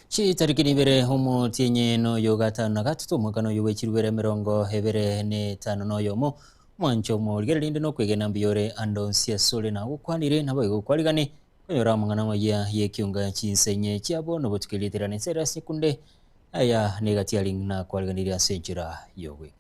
Tariki ibere homo tienye no yogata na gatatu mwakano yuwe chirubere mirongo hebere ne tano no yomo mwancho mo ligerinde no kwegena mbiyore ando siasole na gukwanire nabo igukwarigane oyora mangana maya yekiunga chinsenye chiabo no botukilitira ne sera sekunde aya negatialing na kwariganira senjira yowe.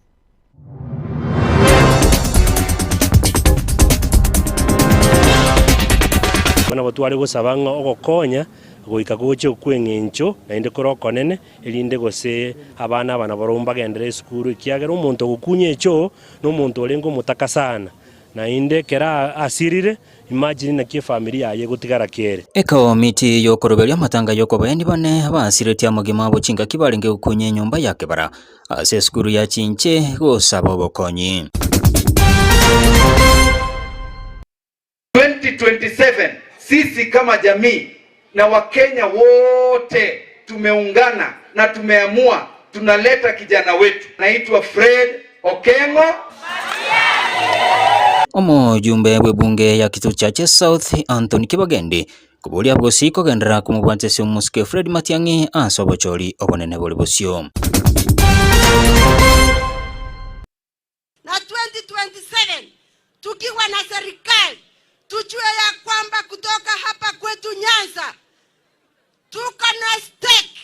Bana batware gusabanga ogokonya goika goche kweng'encho nainde korokonene elinde gose abana baromba gendere skuru kiagera omonto gokunya echo no omonto orengo mutaka sana nainde kera asirire imagine na kie familia ye gutigara kere eko miti yokoroberia matanga yokobendi bane abasireti amagima abo chinga kibarenge gukunya nyumba yake bara ase skuru ya chinche gosaba obokonyi 2027 sisi kama jamii na Wakenya wote tumeungana na tumeamua tunaleta kijana wetu naitwa Fred Okengo. Omo jumbe bwebunge ya kitu chache South Anthony Kibagendi kubulia bwosiko gendera kumubwantese umuske Fred Matiang'i asobochori obonene boli bosio. Na 2027 tukiwa na serikali tujue ya kwamba kutoka hapa kwetu Nyanza tuko na stake,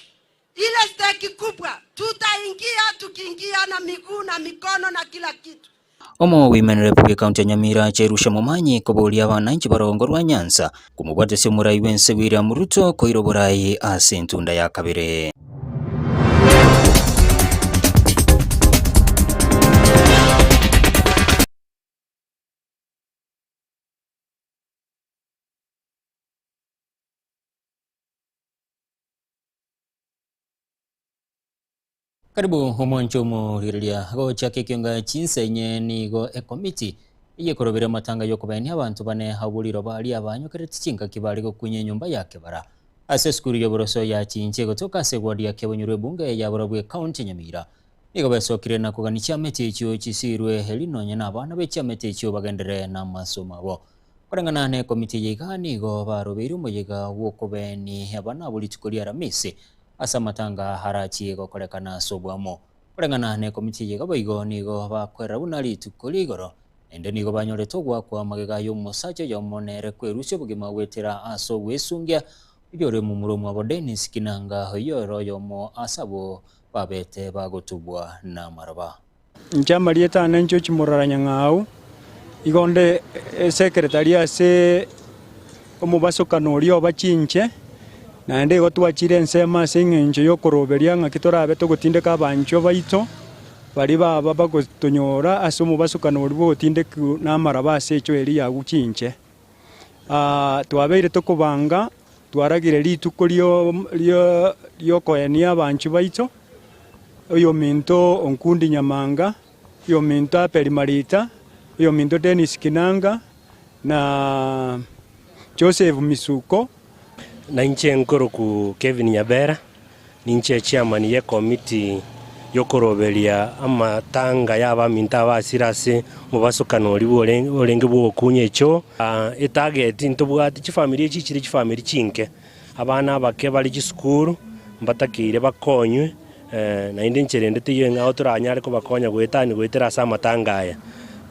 ile stake kubwa tutaingia, tukiingia na miguu na mikono na kila kitu. Omo Women Republic County Nyamira cherusha mumanyi kubulia wananchi barongorwa Nyanza kumubwatese murai wense William Ruto koiroborai ase ntunda ya kabire. Karibu homoncho mo hirilia go chake kionga chinsenye ni go ekomiti iye korobera matanga yokobeni abantu bane habuliro bali abanyo kereti chinga kibali go kunye nyumba yake bara ase skuru yoboroso ya chinche gotoka segwadi ya kebonyure bunge ya borobwe county Nyamira nigo besokire na kuganicha meti chiyo chisirwe helinonya na abana becha meti chiyo bagendere na masomo abo korangana ne komiti yigani go barobiru moyiga wokobeni abana bulitukolia ramisi asa matanga harachi gokorekana sobwamo kurengana ne komiti yega boigo nigo bakwera bunali tukoligoro ende nigo banyoreto kwa magega yo musacho yo monere kwerusyo bugima wetera aso wesungia yore mumuromo abo Dennis Kinanga hoyoro yomo asabo babete bagotubwa na maraba njama lieta nancho chimoraranya ngau igonde secretary se omubaso kanori obachinche na ende gotwachire nsema sing'encho yokoroberia ng'akitorabe togotindeka abancho baito bari baba bagotonyora ase omobasukano ori bogotindeka namaraba ase echo eri yaguchinche twabeire tokobanga twaragire rituko riokoenia abancho baito oyo minto onkundi Nyamanga oyo minto Aperi Marita oyo minto Dennis Kinanga na Joseph Misuko na nche nkoro ku Kevin Nyabera ninche chairman ye committee yokoroberia amatanga yaba minta basirase mubasukano oli olenge bwo kunye echo etarget ntobwati chifamily chichiri chifamily chinke abana bake bali chiskuru mbatakire bakonywe na inde ncherendete yenga oturanyare ko bakonya gwetani gwetera sa matangaya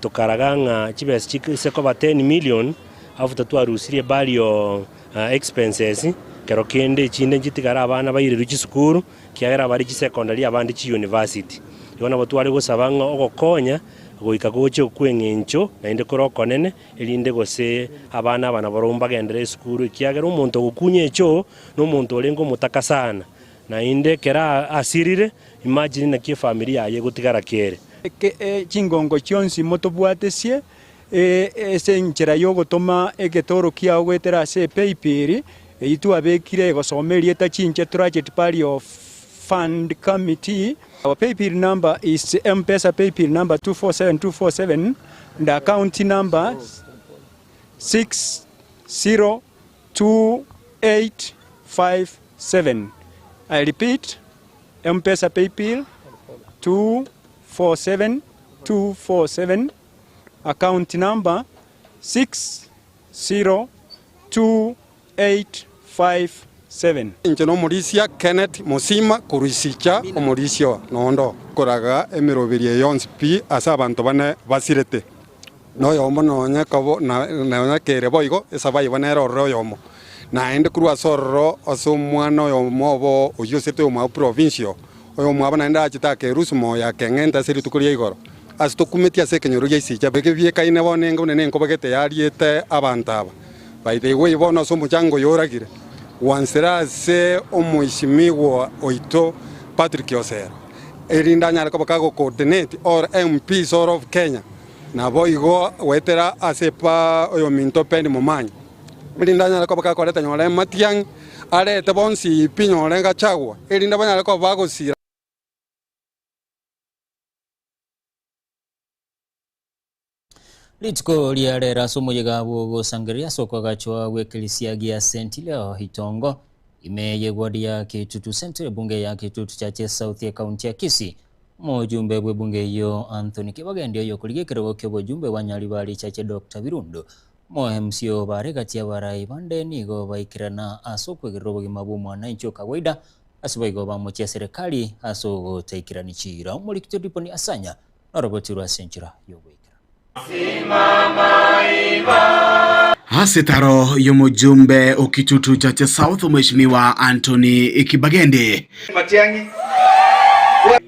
tukaraganga chibes chikiseko ba 10 million afuta twarusirie balio expenses kero kende chinde chitigara abana bayire chikuru kiagera bari chi secondary abandi chi university yona batware gusabanga ogokonya goika goche kweng'encho nainde korokonene elinde gose abana baromba gendere skuru kiagera omonto gokunya echo no omonto orengo mutaka sana nainde kera asirire imagine na kie familia ye gutigara kere chingongo chionsi motobwatesie ese nchera yogotoma egetoro kiao gwetera ase PayPal eitu abekire gosomeria ta chinche trajet party of fund committee. Our PayPal number is M-Pesa PayPal number 247247 and account number 602857. I repeat, M-Pesa PayPal 247247 account number 602857. 7. Inche no Murisia Kenneth Musima kurisicha omurisio nondo koraga emirobirie yonsi pi asa abantu bane basirete no yomo no nyakabo na nyakere boigo esaba ibane roro yomo na ende kurwa sorro aso mwana yomo bo oyosete o provincial oyo mwabana nda achitake rusumo ya kengenta siri tukurie igoro asto kumetia sekenyoro yaisicha beke bieka ine bonengo nene nkobagete yariete abantaba by the way bono so muchango yoragire wansera se omuheshimiwa oito Patrick Osero erinda nyala ko bakago coordinate or MPs of Kenya na boigo wetera asepa oyo minto pendi mumanyi erinda nyala ko bakago leta nyole matiang ale te bonsi pinyo lenga chagwa erinda banyala ko bago sira Litiko liarera somoyega gũgũcangĩrĩria soko gachwa gwĩkĩrĩcia gĩa sentileo hitongo imeyegwadia Kitutu Central bunge ya Kitutu Chache South ya kaunti ya Kisii mujumbe bwe bunge hiyo Anthony Kibagende yo kuligekero kyo bujumbe wa Nyaribari Chache Dr. Birundu MCO bare kati ya barai bande nigo baikirana aso kwegerero gimabu mwananchi wa kawaida asibayigo bamuchia serikali aso goteikirani chira umulikito diponi asanya na roboti rwa senchira yowe Hasetaro yomujumbe Okitutu Chache South Mheshimiwa Anthony Kibagende Matiangi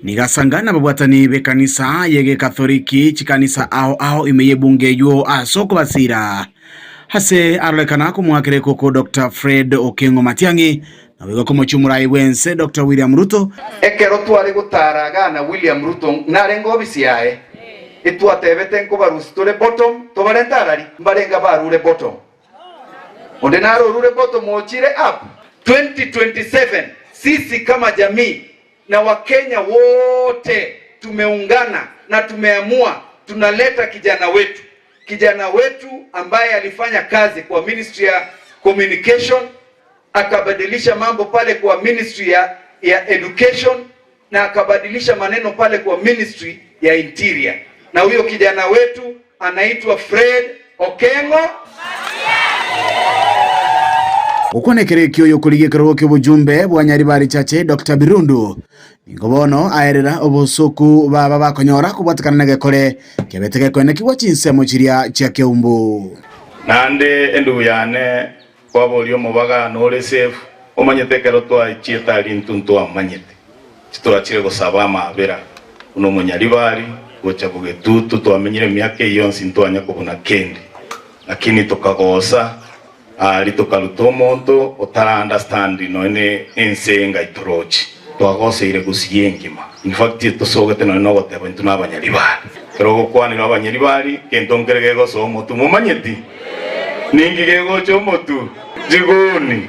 nigasangana babwatani be kanisa yege Katholiki chikanisa ao imeye bunge yuo asoko basira hase arolekana kumwakire koko Dr. Fred Okengo Matiangi na wego komochumurai wense Dr. William Ruto ekero twari gutaraga na William Ruto narengo bisiae itwatebete nkubarusitore bottom tobarentarari mbarenga barure bottom onde naro rure bottom ochire up 2027 sisi kama jamii na Wakenya wote tumeungana na tumeamua tunaleta kijana wetu ambaye alifanya kazi kwa Ministry ya Communication akabadilisha mambo pale kwa Ministry ya Education na akabadilisha maneno pale kwa Ministry ya Interior. Na huyo kijana wetu anaitwa Fred Okengo. Ukonekere kyo kuligekero kyo bujumbe bwa Nyaribari Chache Dr. Birundu ngobono aerera obusuku baba bakonyora kubwatikana negekore kebeteke kwene kiwa chinsemo chiria chia Keumbu nande endu yane kwabulio mubaga nole safe omanyetekero twa chieta lintuntu amanyete chitorachire gusaba mabera uno Munyaribari gocha bugetutu twamenyire myake yonsi ntwanya kubuna kendi lakini tukagosa litukaruta omonto otara understand noine ensenga itorochi twagoseire gusiyengima in fact tusogete no goteba ntu n'Abanyaribari kero gukwanira Abanyaribari kento ngerege goso omotu mumanyeti ningi gegocho omotu jigoni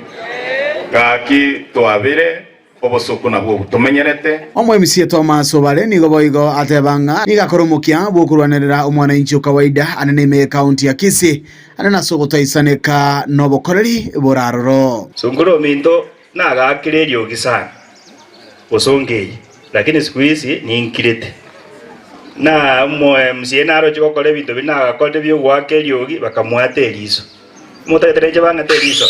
kaki twabire obosuku nabwo tumenyerete omwemisi Thomas Obale nigo boigo atebanga nigakoromokia bukurwanirira omwananchi kawaida anene county ya Kisii anena sogotaisaneka nobokoreri boraroro songoro minto nagakirerio gisana osongei lakini siku hizi ni inkirete na MCA naro chokole bintu binagakode byo gwake ryogi bakamwate eriso mutatereje bangate eriso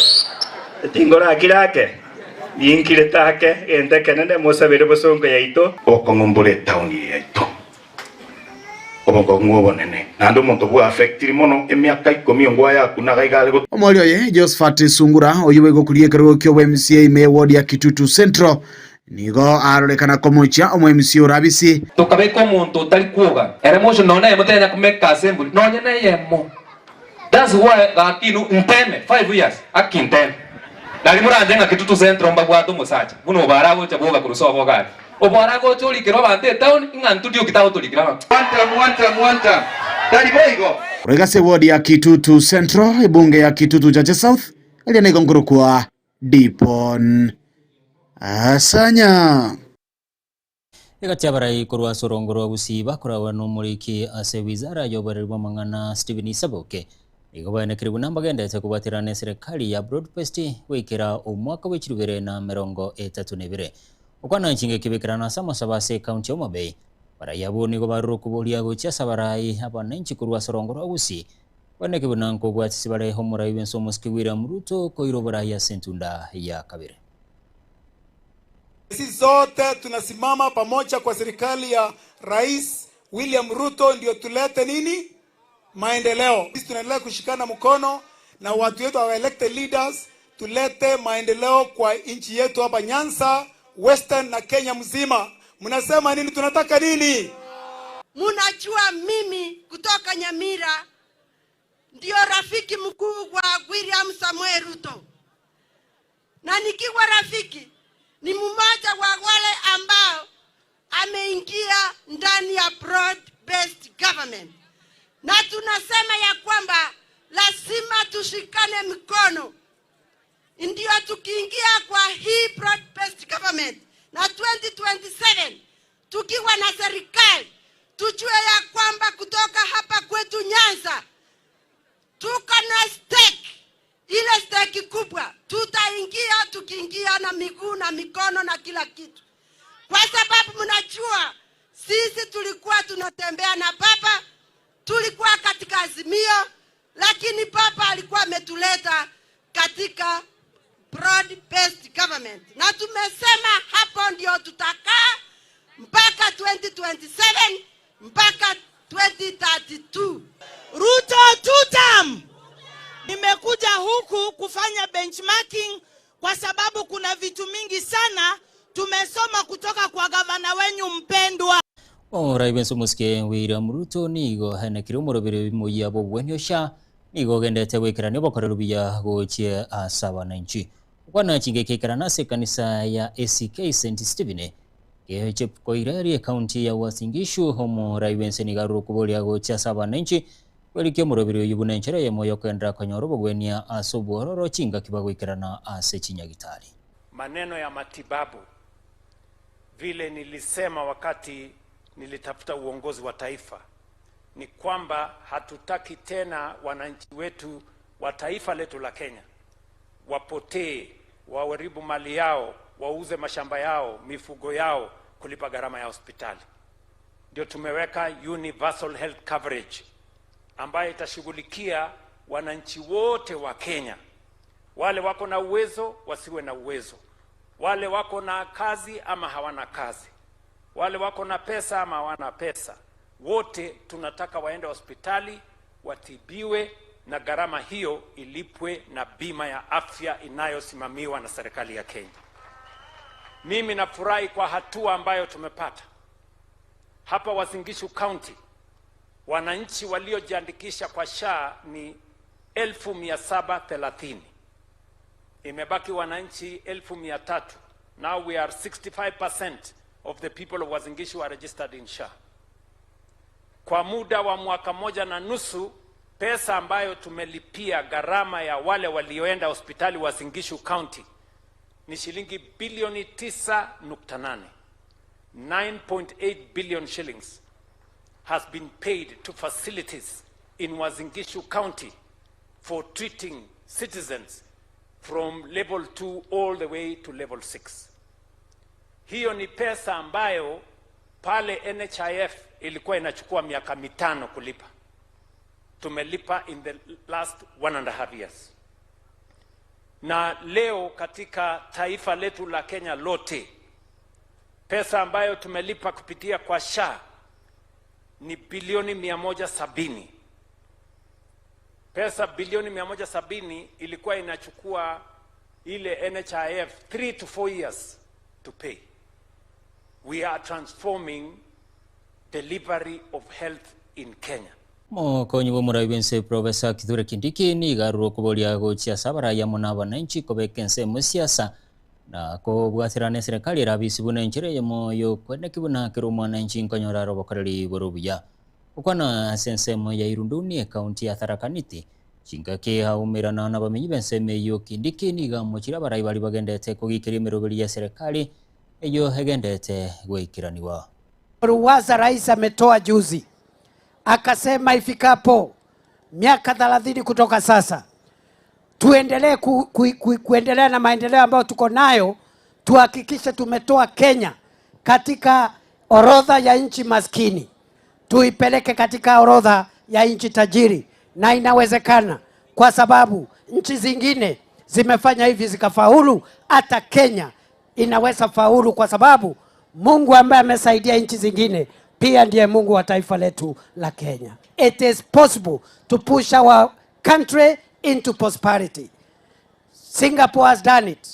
tingora kirake inkirete ente kenene mosabere bosongo yaito okongombole town yaito obongo ngobonene nando muntu bwa affectiri mono emyaka 10 ngwa yaku nagaigale go omolio ye Josephat Sungura oyubego kuliekero kyo MCA me ward ya Kitutu Central nigo arolekana komocha omwemisi Orabisi tukabeko omuntu tali kuoga eremosho nona yemotenya kumeka assembly nonya na yemo that's why lakini nteme 5 years akinteme nali muranjenga Kitutu Central mbagwato musacha buno barago cha boga kurusobo gari obarago choli kero bante town ingantu dio kitawo tolikira mwanta tali boigo regase ward ya Kitutu Central bunge ya Kitutu Chache South ile negongoro kwa Dipon asanya Egati abarai kurwa sorongoro gusiba kurawa no muriki ase wizara yobarerwa mangana Stephen Isaboke igobane kiribu nambagenda kubatirane serikali ya Broadcast wekera omwaka w'ekirubere na 32 ukwana nchinge kibekirana sama sabase county ya Omabay barayabo nigo baruru kubulia gocha sabarai abananchi kurwa sorongoro gusi waneke bunanko bwatisi bare homora Ibenso Muski William Ruto koirobora ya sentunda ya kabere. Sisi zote tunasimama pamoja kwa serikali ya Rais William Ruto ndio tulete nini? Maendeleo. Sisi tunaendelea kushikana mkono na watu wetu wa elected leaders tulete maendeleo kwa nchi yetu hapa Nyanza, Western na Kenya mzima. Mnasema nini? Tunataka nini? Munajua mimi kutoka Nyamira ndio rafiki mkuu wa William Samoei Ruto. Na nikiwa rafiki ni mmoja wa wale ambao ameingia ndani ya broad based government. Na tunasema ya kwamba lazima tushikane mikono ndio tukiingia kwa hii broad based government na 2027 tukiwa na serikali tujue ya kwamba kutoka hapa kwetu Nyanza tuko na stake, ile stake kubwa tutaingia tukiingia na miguu na mikono na kila kitu, kwa sababu mnajua sisi tulikuwa tunatembea na baba, tulikuwa katika Azimio, lakini baba alikuwa ametuleta katika broad based government, na tumesema hapo ndio tutakaa mpaka 2027 mpaka 2032. Ruto tutam. Nimekuja huku kufanya benchmarking kwa sababu kuna vitu mingi sana tumesoma kutoka kwa gavana wenyu mpendwa. Ibenso Muski William Ruto nigo hanekire umurobere muya bo bwenyosha nigo gendete wekirane bokorero biya gochie asaba na nchi. Wana chingekekera nase kanisa ya ACK St. Stephen Chep Koireri county ya Uasin Gishu homo Ibenso nigaruro kubolia gochia asaba na nchi welikio murobere yubune nchere yemoyo kwendra konyorobo gwenia asobororo chinga kibagwikirana ase chinyagitari. Maneno ya matibabu vile nilisema wakati nilitafuta uongozi wa taifa ni kwamba hatutaki tena wananchi wetu wa taifa letu la Kenya wapotee, waharibu mali yao, wauze mashamba yao, mifugo yao kulipa gharama ya hospitali. Ndio tumeweka universal health coverage ambayo itashughulikia wananchi wote wa Kenya, wale wako na uwezo, wasiwe na uwezo, wale wako na kazi ama hawana kazi, wale wako na pesa ama hawana pesa, wote tunataka waende hospitali watibiwe na gharama hiyo ilipwe na bima ya afya inayosimamiwa na serikali ya Kenya. Mimi nafurahi kwa hatua ambayo tumepata hapa Uasin Gishu County. Wananchi waliojiandikisha kwa SHA ni 1730. Imebaki wananchi 1300. Now we are 65% of the people of Uasin Gishu are registered in SHA. Kwa muda wa mwaka moja na nusu, pesa ambayo tumelipia gharama ya wale walioenda hospitali Uasin Gishu County ni shilingi bilioni 9.8. 9.8 billion shillings has been paid to facilities in Uasin Gishu County for treating citizens from level 2 all the way to level 6. Hiyo ni pesa ambayo pale NHIF ilikuwa inachukua miaka 5 kulipa. Tumelipa in the last 1.5 years. Na leo katika taifa letu la Kenya lote, pesa ambayo tumelipa kupitia kwa SHA ni bilioni 170. Pesa bilioni 170 ilikuwa inachukua ile NHIF 3 to 4 years to pay. We are transforming delivery of health in Kenya. Konyi wo Ibenso Professor Kithure Kindiki ni garuro kubolia gochia sabara ya mona bananchi kobekense musiasa na ko bwathirane serikali rabisi bunanchere yemoyo kwenda kibuna kero mwananchi nkonyora robokareli borobuya ukwana sensemo ya Irunduni county ya Tharaka Nithi chingake haumirana na bamenyi benseme yo Kindiki ni gamuchira barayi bali bagendete kugikira imirobeli ya serikali eyo hegendete gwikiraniwa. Ruwaza rais ametoa juzi akasema ifikapo miaka 30 kutoka sasa tuendelee kuendelea na maendeleo ambayo tuko nayo, tuhakikishe tumetoa Kenya katika orodha ya nchi maskini, tuipeleke katika orodha ya nchi tajiri, na inawezekana, kwa sababu nchi zingine zimefanya hivi zikafaulu. Hata Kenya inaweza faulu, kwa sababu Mungu ambaye amesaidia nchi zingine pia ndiye Mungu wa taifa letu la Kenya. It is possible to push our country into prosperity. Singapore has done it.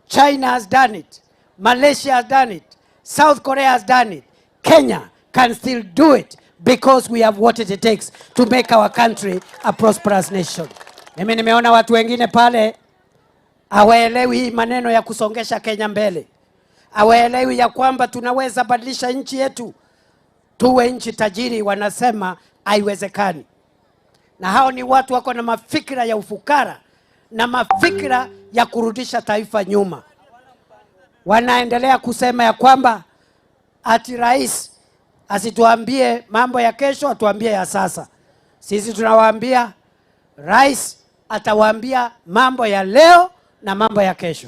China has done it. Malaysia has done it. South Korea has done it. Kenya can still do it because we have what it takes to make our country a prosperous nation. Mimi nimeona watu wengine pale hawaelewi maneno ya kusongesha Kenya mbele. Hawaelewi ya kwamba tunaweza badilisha nchi yetu tuwe nchi tajiri. Wanasema haiwezekani. Na hao ni watu wako na mafikira ya ufukara na mafikira ya kurudisha taifa nyuma. Wanaendelea kusema ya kwamba ati rais asituambie mambo ya kesho, atuambie ya sasa. Sisi tunawaambia rais atawaambia mambo ya leo na mambo ya kesho.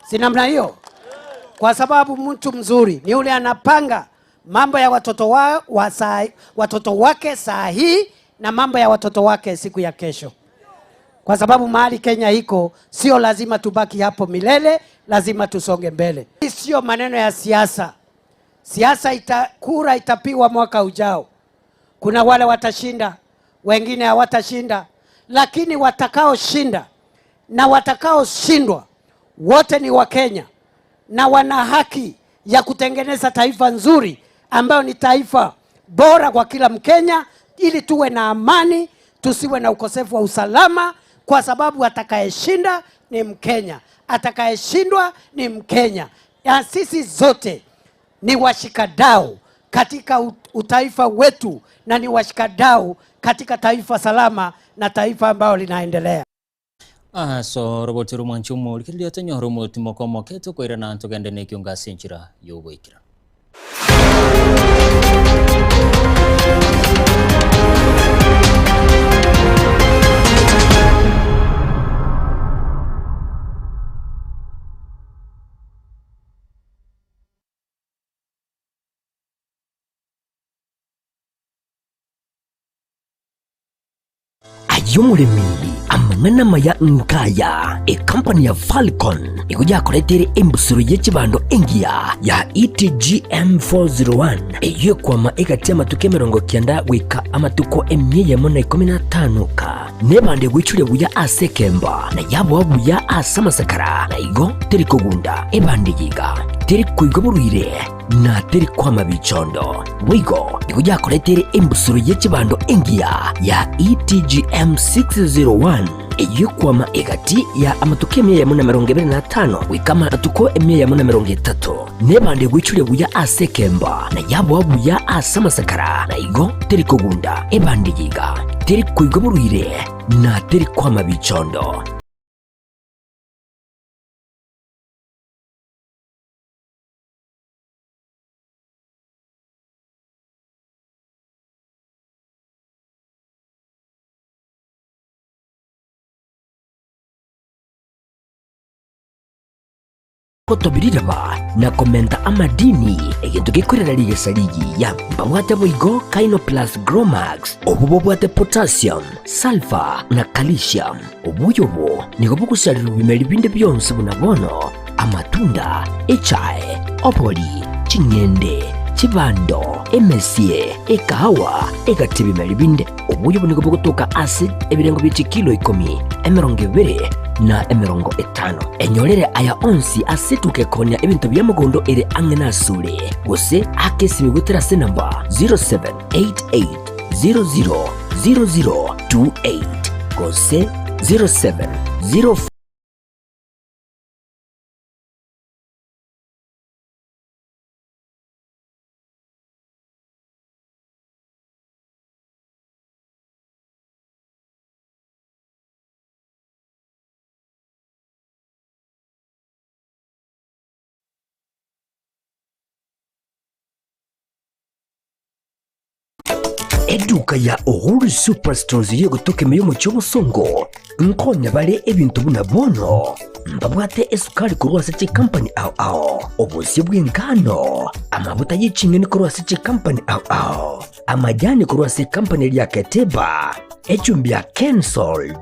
Si namna hiyo? Kwa sababu mtu mzuri ni yule anapanga mambo ya watoto wake saa hii na mambo ya watoto wake siku ya kesho. Kwa sababu mahali Kenya iko, sio lazima tubaki hapo milele, lazima tusonge mbele. Hii sio maneno ya siasa. Siasa kura itapigwa mwaka ujao. Kuna wale watashinda, wengine hawatashinda, lakini watakaoshinda na watakaoshindwa wote ni wa Kenya na wana haki ya kutengeneza taifa nzuri ambayo ni taifa bora kwa kila Mkenya, ili tuwe na amani, tusiwe na ukosefu wa usalama, kwa sababu atakayeshinda ni Mkenya, atakayeshindwa ni Mkenya. Ya sisi zote ni washikadau katika utaifa wetu na ni washikadau katika taifa salama na taifa ambalo linaendelea. So roboti rumwanchumo likilia tanyo rumo timokomo keto kwa irana antogende ne kiunga senchira yobo ikira. Ayumurimi amangana maya nkaya company ya Falcon ikuja kuletere embusuru y'ekibando engia ya ETGM 401 kwama ekatia matuke 90 wika amatuko emye mona 15 ka nebande wichure buya asekemba na yabo wabuya asamasakara na igo teri kugunda ebande yiga teri kuigoburuire na teri kwama bichondo wigo ikuja kuletere embusuru y'ekibando engia ya ETGM 601 kwama egati ya amatuke 125 wikama atuko 130 nebande wichure buya asekemba na yabo wabuya asamasakara na igo teri kugunda ebande yiga teri kuigoburuire na teri kwama bichondo. Kotobiriraba na komenta amadini egintu gikurira ligesaligi ya bamwate boigo Kaino Plus Gromax obubobwate potassium, sulfur na calcium obuyobo nigo bukushalira bimeli binde byonse bunabono amatunda echae opoli chinyende chibando emesie ekahawa egatibi bimeli binde obuyobo nigo bukutoka acid ebirengo biti kilo 10 20 na 50 enyolere aya onsi asituke konya ebintu byamugondo ere angena sule gose akesi bigutera se namba 0788000028 gose 0704 Eduka ya Uhuru Superstores yo gutoke meyo mu cy'obusongo nkonya bale ebintu bunabono mbabwate esukari kurwasa chi company ao obusi bw'engano amavuta y'icingeni kurwasa chi company ao amajani kurwasa company ya Keteba echumbia cancelled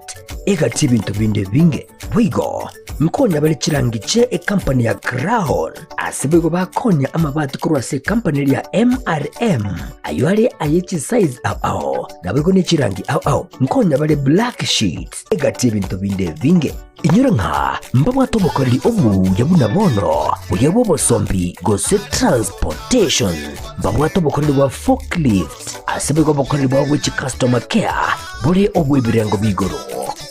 egati bintu binde binge wigo mkonya bali chirangiche company ya Crown asibego bakonya amabati kurwa se company ya MRM aywale ayechi size ao nabego ne chirangi ao mkonya bali black sheets egati bintu binde binge inyura nka mbamwa tobokoreri obu yabuna bono uyabo bosombi gose transportation mbamwa tobokoreri wa forklift asibego bokoreri wa which customer care buri obu ibirengo bigoro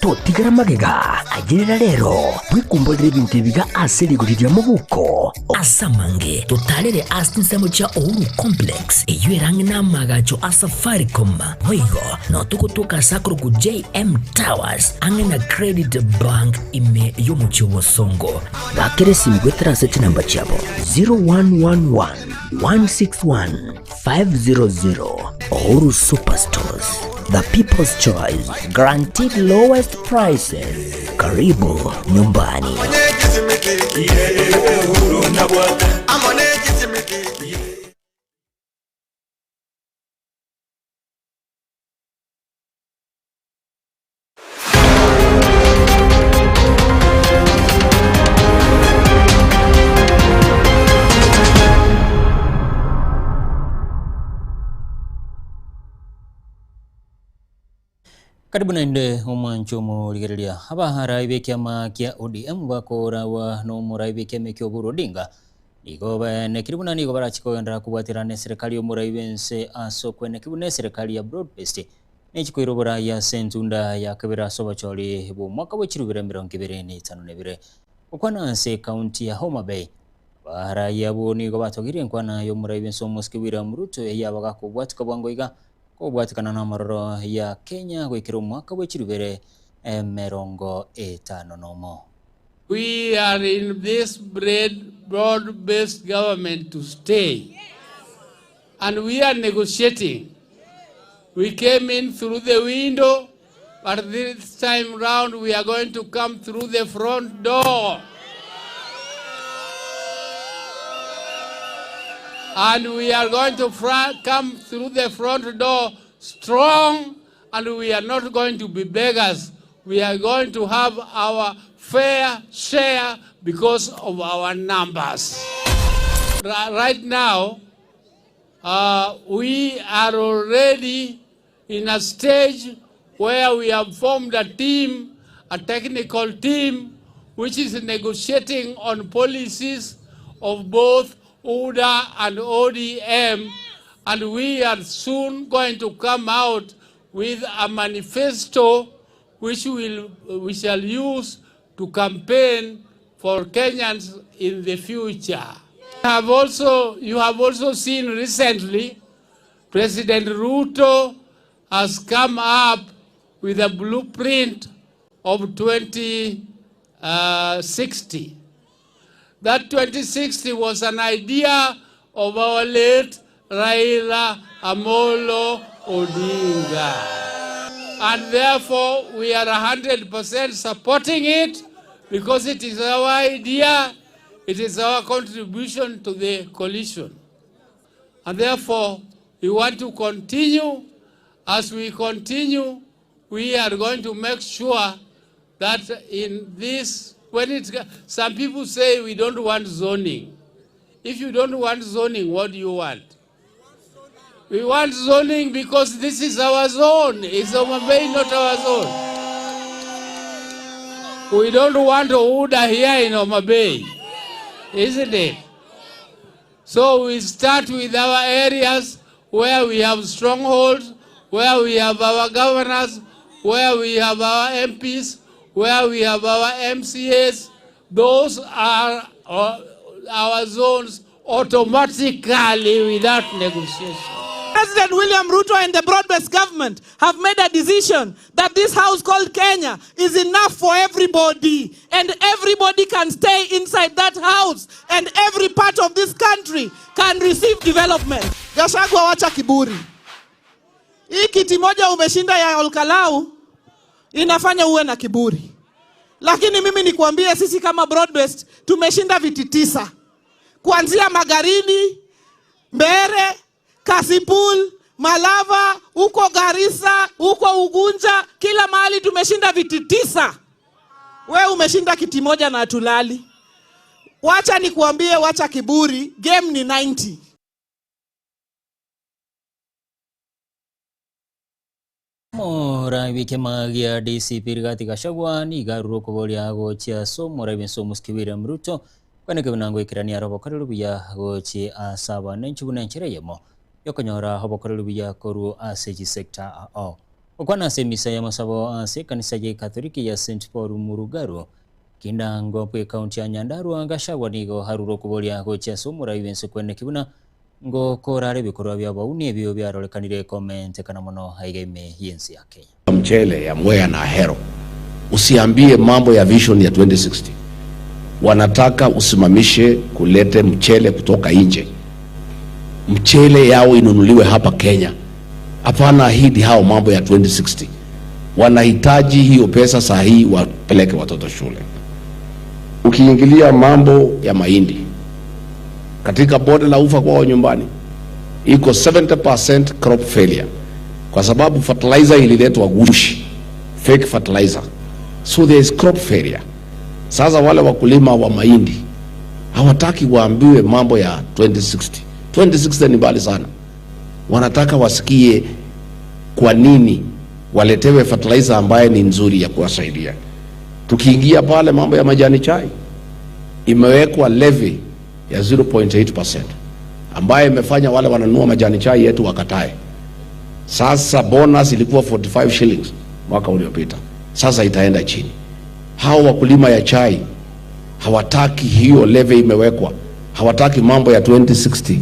to tigara magega agirira rero wikumbolere ibintu biga aseri gurira mu buko asamange totalere asinsemo cha Uhuru Complex eyuerange na magacho Safaricom wigo no tukutuka sakro ku JM Towers angena Credit Bank ime yomuchiwo songo bakere simgwe transit number chabo 0111 161 500 Uhuru Superstores. The people's choice, guaranteed lowest prices. Karibu nyumbani. Karibu nainde omancho mu ligerelia haba haraibe kyama kya ODM bakora wa no muraibe kyame kyo Oburu Odinga igoba ne kiribuna nigo barachikoyendera kubwatira ne serikali omuraibe nse asokwe ne kibune serikali ya broad-based nechikoirobora ya sentunda ya kabira sobacholi bo mwaka w'ekirubira 2025 ukwana nse county ya Homa Bay bahara yabo nigo batogire nkwana yo muraibe nso muskibira muruto yabaga kubwatika bwangoiga kubwatikana na maroro ya Kenya gwikira mwaka w'ekirubere 50 We are in this broad-based government to stay, and we are negotiating. We came in through the window, but this time round we are going to come through the front door. And we are going to come through the front door strong, and we are not going to be beggars. We are going to have our fair share because of our numbers. Right now, we are already in a stage where we have formed a team, a technical team, which is negotiating on policies of both UDA and ODM, and we are soon going to come out with a manifesto which we shall use to campaign for Kenyans in the future. You have also seen recently President Ruto has come up with a blueprint of 2060. That 2060 was an idea of our late Raila Amolo Odinga. And therefore, we are 100% supporting it because it is our idea, it is our contribution to the coalition. And therefore, we want to continue. As we continue, we are going to make sure that in this, some people say we don't want zoning. If you don't want zoning, what do you want? We want zoning because this is our zone. It's Homa Bay, not our zone. We don't want UDA here in Homa Bay, isn't it? So we start with our areas where we have strongholds, where we have our governors, where we have our MPs, where we have our MCAs. Those are our zones automatically without negotiation. President William Ruto and the broad-based government have made a decision that this house called Kenya is enough for everybody, and everybody can stay inside that house, and every part of this country can receive development. Gachagua, wacha kiburi. Hii kiti moja umeshinda ya Olkalau inafanya uwe na kiburi. Lakini mimi nikuambie, sisi kama broad-based tumeshinda viti 9. Kuanzia Magarini, Mbere, Kasipul, Malava, huko Garissa, huko Ugunja, kila mahali tumeshinda viti 9. We umeshinda kiti moja na tulali. Wacha nikuambie, wacha kiburi, game ni 90. Morabi kemagia DCP Rigathi Gachagua ni garuro kubolia gochia so morabi so muskiwira mruto kwane kebinango ikirania robo karuru biya gochi asaba nenchuguna nchereyemo yokonyora hobo karuru biya koru aseji sector ao okwana semisa ya masabo ase kanisa ya Katoliki ya St Paul Murugaru kindango pwe kaunti ya Nyandarua Gachagua nigo haruro kubolia gochia so morabi nso kwane kibuna ngo korare bikorwa bya bauni ebyo byarolekanire comment kana mono haigeme yensi ya Kenya. Mchele ya Mwea na Ahero, usiambie mambo ya vision ya 2060. Wanataka usimamishe kulete mchele kutoka nje. Mchele yao inunuliwe hapa Kenya. Hapana ahidi hao mambo ya 2060. Wanahitaji hiyo pesa sahihi wapeleke watoto shule. Ukiingilia mambo ya mahindi, katika bonde la ufa kwa nyumbani iko 70% crop failure kwa sababu fertilizer ililetwa gushi, fake fertilizer, so there is crop failure. Sasa wale wakulima wa mahindi hawataki waambiwe mambo ya 2060. 2060 ni mbali sana. Wanataka wasikie kwa nini waletewe fertilizer ambaye ni nzuri ya kuwasaidia. Tukiingia pale mambo ya majani chai, imewekwa levy ya 0.8% ambaye imefanya wale wananunua majani chai yetu wakatae. Sasa bonus ilikuwa 45 shillings mwaka uliopita, sasa itaenda chini. Hao wakulima ya chai hawataki hiyo levy imewekwa, hawataki mambo ya 2060.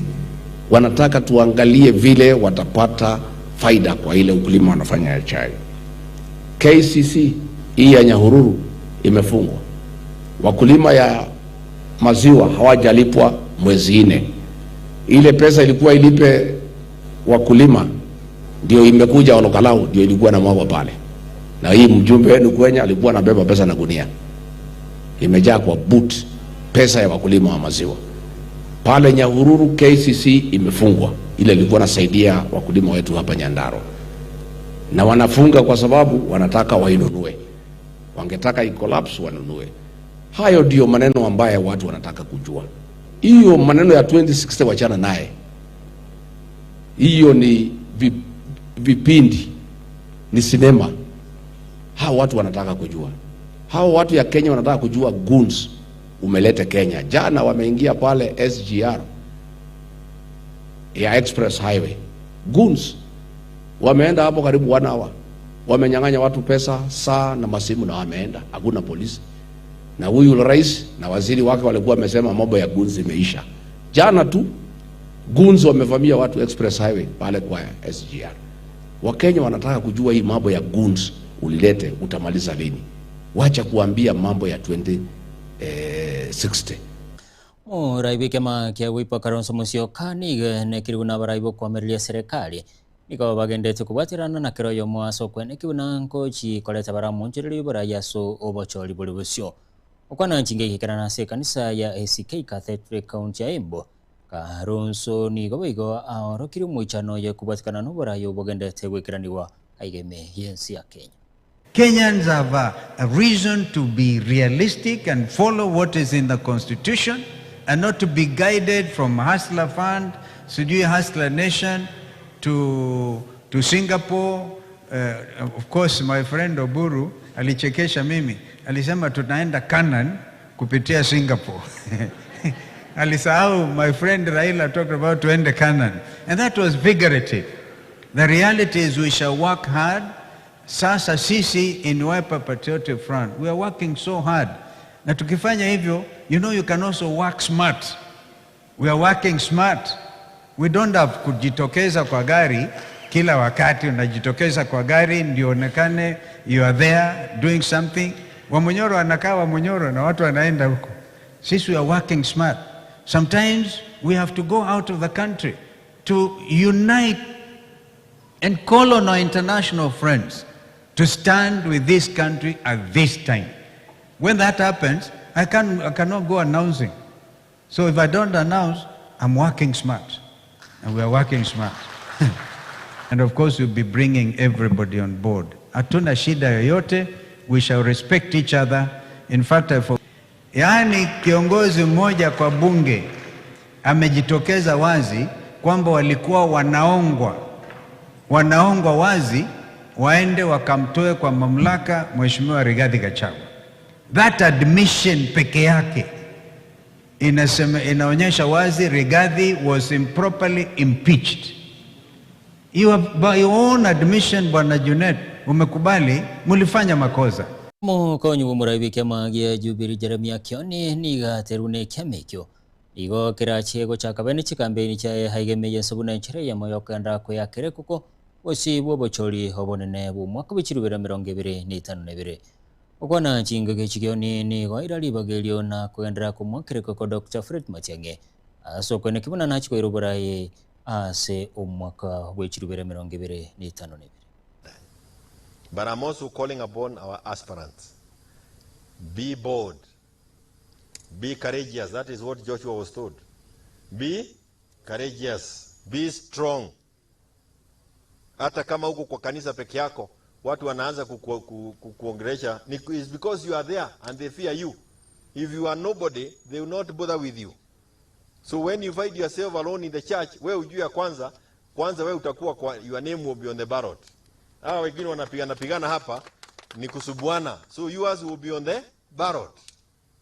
Wanataka tuangalie vile watapata faida kwa ile ukulima wanafanya ya chai. KCC hii ya Nyahururu imefungwa. Wakulima ya maziwa hawajalipwa mwezi 4. Ile pesa ilikuwa ilipe wakulima ndio imekuja Olokalau, ndio ilikuwa na mwago pale. Na hii mjumbe wenu Kenya alikuwa anabeba pesa na gunia, imejaa kwa boot pesa ya wakulima wa maziwa. Pale Nyahururu KCC imefungwa, ile ilikuwa nasaidia wakulima wetu hapa Nyandarua. Na wanafunga kwa sababu wanataka wainunue. Wangetaka i-collapse wanunue. Hayo ndio maneno ambayo watu wanataka kujua. Hiyo maneno ya 2060 wachana naye. Hiyo ni vipindi, ni sinema. Hao watu wanataka kujua. Hao watu ya Kenya wanataka kujua goons umelete Kenya. Jana wameingia pale SGR ya Express Highway. Goons wameenda hapo karibu 1 hour. Wamenyang'anya watu pesa, saa na masimu na wameenda. Hakuna polisi. Na huyu rais na waziri wake walikuwa wamesema mambo ya goons imeisha. Jana tu goons wamevamia watu Express Highway pale kwa SGR. Wakenya wanataka kujua hii mambo ya goons ulilete utamaliza lini. Wacha kuambia mambo ya 2060. Moraibi kema kia wipa karonso musio kani ne kiruna baraibo kwa merilia serikali. Niko bagendete kubatirana na kiroyo mwaso kwene kibuna nkochi koleta baramu nchirili baraya so obocholi bulibusio. Okwana nchinge kikirana se kanisa ya ACK Cathedral County ya Embu. Karonso ni gobigo aoro kiri muichano ya kubatikana no barayo bagendete wikiraniwa haigeme yensi ya Kenya. Kenyans have a reason to be realistic and follow what is in the constitution and not to be guided from Hustler Fund, Sijui Hustler Nation to Singapore. Of course, my friend Oburu alichekesha mimi. Alisema tunaenda Canaan kupitia Singapore. Alisahau my friend Raila talked about tuende Canaan. And that was figurative. The reality is we shall work hard. Sasa sisi in Wiper Patriotic Front, we are working so hard. Na tukifanya hivyo, you know you can also work smart. We are working smart. We don't have kujitokeza kwa gari kila wakati. Unajitokeza kwa gari ndio onekane you are there doing something. Wamunyoro anakaa Wamunyoro na watu wanaenda huko. Sisi we are working smart. Sometimes we have to go out of the country to unite and call on our international friends to stand with this country at this time. When that happens, I cannot go announcing. So if I don't announce, I'm working smart. And we are working smart. And of course we'll be bringing everybody on board. Hatuna shida yoyote, we shall respect each other. In fact, yaani kiongozi mmoja kwa bunge amejitokeza wazi kwamba walikuwa wanaongwa wazi waende wakamtoe kwa mamlaka Mheshimiwa Rigathi Gachagua. That admission peke yake inaonyesha wazi Rigathi was improperly impeached. By your own admission, Bwana Junet, umekubali mulifanya makosa. Mukonyi w'umurabi kiama gia Jubilee Jeremiah Kioni niga terune kiamekyo igo kirachiego cha kabene chikambeni cha haigemeye sobuna nchire ya moyo kanda ko yakere kuko osi bobochori hobonene bu mwaka bichirubera 2025 okwana chinga gechigioni ni go irali bagelio na kuendera ku mwakere ko Dr. Fred Matiang'i aso kwene kibona na chiko iruburaye ase omwaka bichirubera 2025. But I'm also calling upon our aspirants. Be bold. Be courageous. That is what Joshua was told. Be courageous. Be strong. Hata kama huko kwa kanisa peke yako, watu wanaanza kuongelesha, it's because you are there and they fear you. If you are nobody, they will not bother with you. So when you find yourself alone in the church, wewe ujue ya kwanza wewe utakuwa kwa, your name will be on the ballot. Hawa wengine wanapigana hapa ni kusubuana. So yours will be on the ballot.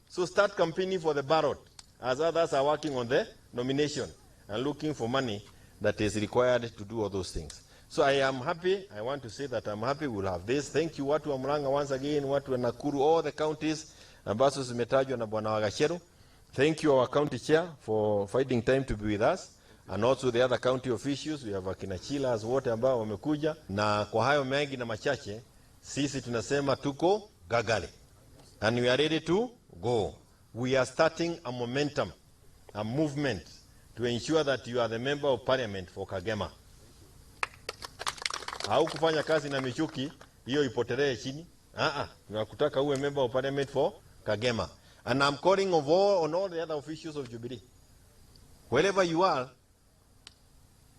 So start campaigning for the ballot as others are working on the nomination and looking for money that is required to do all those things. So I am happy. I want to say that I'm happy we'll have this. Thank you watu wa Murang'a once again, watu wa Nakuru, all the counties ambazo zimetajwa na Bwana Wagachero. Thank you our county chair for finding time to be with us. And also the other county officials, we have akina Chilas wote ambao wamekuja, na kwa hayo mengi na machache sisi tunasema tuko gagale and we are ready to go. We are starting a momentum, a movement to ensure that you are the member of parliament for Kagema. Hau kufanya kazi na Michuki hiyo ipotelee chini. Tunakutaka uwe member of parliament for Kagema. And I'm calling on all the other officials of Jubilee. Wherever you are,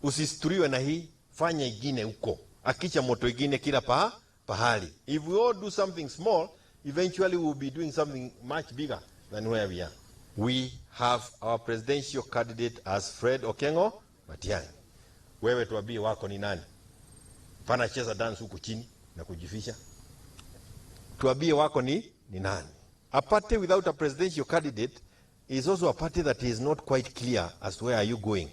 usisturiwe na hii, fanya igine huko. Akicha moto igine kila pahali. If we all do something small, eventually we will be doing something much bigger than where we are. We have our presidential candidate as Fred Okengo Matiang'i. Wewe tuambie wako ni nani? Pana cheza dance huko chini na kujifisha. Tuambie wako ni nani? A party without a presidential candidate is also a party that is not quite clear as to where are you going.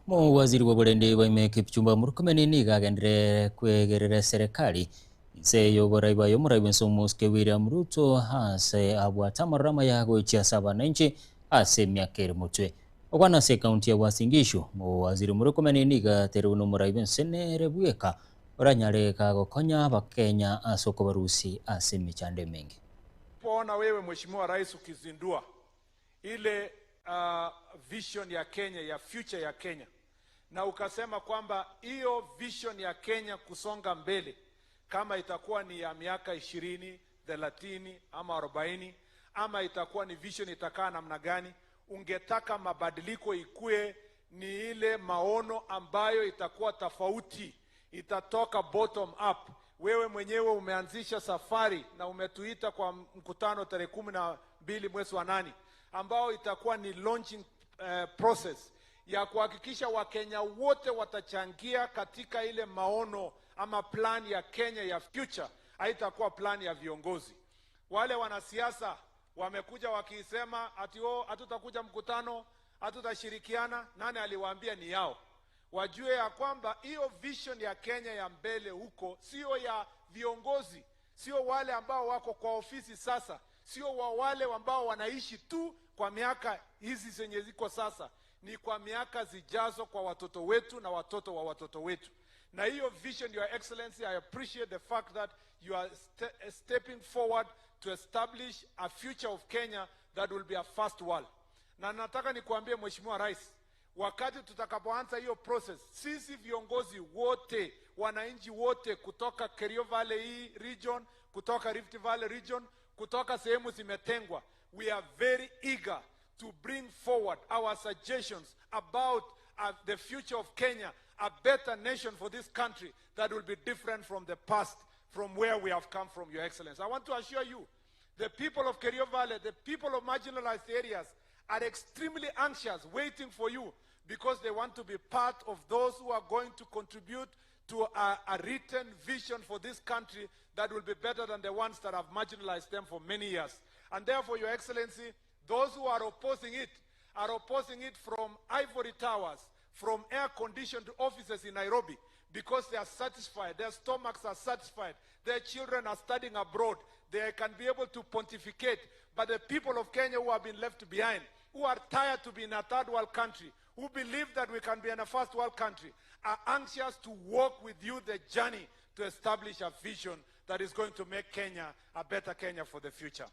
Waziri wa Burundi Waime Kipchumba Murkomen nigagendere kwegerera serikali nse yoboraiba yomuraiba Somuske William Ruto hase abwata marama yago chia saba nanchi ase myakere mutwe okwana se county ya Wasingishu waziri Murkomen niga teruno muraiba senere bueka oranyare kago konya bakenya asoko barusi ase michande mengi. Pona wewe Mheshimiwa Rais ukizindua ile vision ya Kenya, ya future ya Kenya, na ukasema kwamba hiyo vision ya Kenya kusonga mbele kama itakuwa ni ya miaka 20, 30 ama 40 ama itakuwa ni vision itakaa namna gani, ungetaka mabadiliko ikue ni ile maono ambayo itakuwa tofauti, itatoka bottom up. Wewe mwenyewe umeanzisha safari na umetuita kwa mkutano tarehe 12 mwezi wa 8 ambao itakuwa ni launching process ya kuhakikisha Wakenya wote watachangia katika ile maono ama plan ya Kenya ya future. Haitakuwa plan ya viongozi. Wale wanasiasa wamekuja wakisema ati hatutakuja mkutano, hatutashirikiana. Nani aliwaambia ni yao? Wajue ya kwamba hiyo vision ya Kenya ya mbele huko sio ya viongozi, sio wale ambao wako kwa ofisi sasa, sio wale ambao wanaishi tu kwa miaka hizi zenye ziko sasa, ni kwa miaka zijazo kwa watoto wetu na watoto wa watoto wetu. Na hiyo vision, Your Excellency, I appreciate the fact that you are stepping forward to establish a future of Kenya that will be a first world. Na nataka nikuambie Mheshimiwa Rais, wakati tutakapoanza hiyo process, sisi viongozi wote, wananchi wote kutoka Kerio Valley region, kutoka Rift Valley region, kutoka sehemu zimetengwa, we are very eager to bring forward our suggestions about the future of Kenya, a better nation for this country that will be different from the past, from where we have come from, Your Excellency. I want to assure you, the people of Kerio Valley, the people of marginalized areas are extremely anxious, waiting for you, because they want to be part of those who are going to contribute to a written vision for this country that will be better than the ones that have marginalized them for many years. And therefore, Your Excellency, those who are opposing it from ivory towers, from air-conditioned offices in Nairobi, because they are satisfied, their stomachs are satisfied, their children are studying abroad, they can be able to pontificate. But the people of Kenya who have been left behind, who are tired to be in a third world country, who believe that we can be in a first world country, are anxious to walk with you the journey to establish a vision that is going to make Kenya a better Kenya for the future.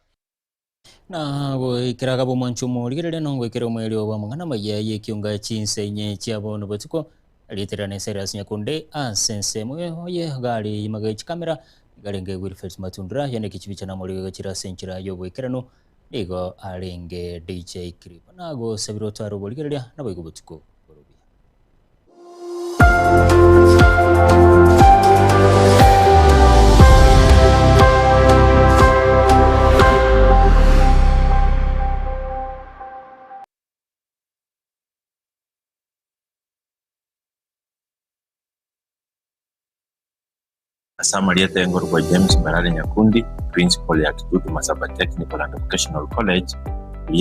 Na gwikira gabo manchumo rigirire no gwikira mweli wa mangana mayaye kiunga chinsenye chiabo no batuko aliterane serious nyakunde asense moye gari imagachi kamera garenge Wilfred Matundra yane kichibicha na muri gachira senchira yo gwikirano nigo arenge DJ Clip nago sabiro taro boligirira nabo igubutuko Samarieta Engorwa James Barale Nyakundi, principal ya Kitutu Masaba Technical and Vocational College,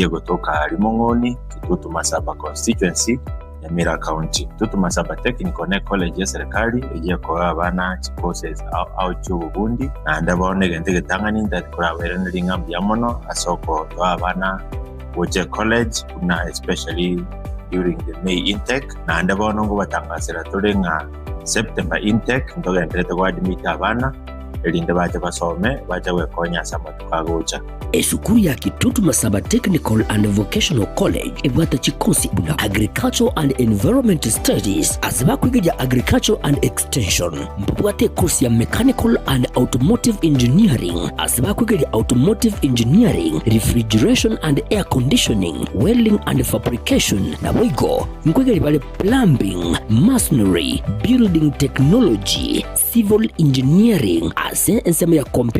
kutoka Limongoni, Kitutu Masaba constituency ya Mira County. Kitutu Masaba Technical College ya serikali kwa abana courses au chubundi na ndabone gendege tangani ndakora werene ngambi yamono asoko kwa abana woje college kuna especially during the May intake na ndabone ngo batangasira turenga September intake ndoga ndete kwa admit abana elinde baje basome baje wekonya sama tukagocha Esukuru ya Kitutu Masaba Technical and Vocational College ebwata chikosi buna Agricultural and Environment Studies azibakwigija Agriculture and Extension mbwate course ya Mechanical and Automotive Engineering azibakwigija Automotive Engineering, Refrigeration and Air Conditioning, Welding and Fabrication na wigo nkwigija bale Plumbing, Masonry, Building Technology, Civil Engineering ase ensema ya Computer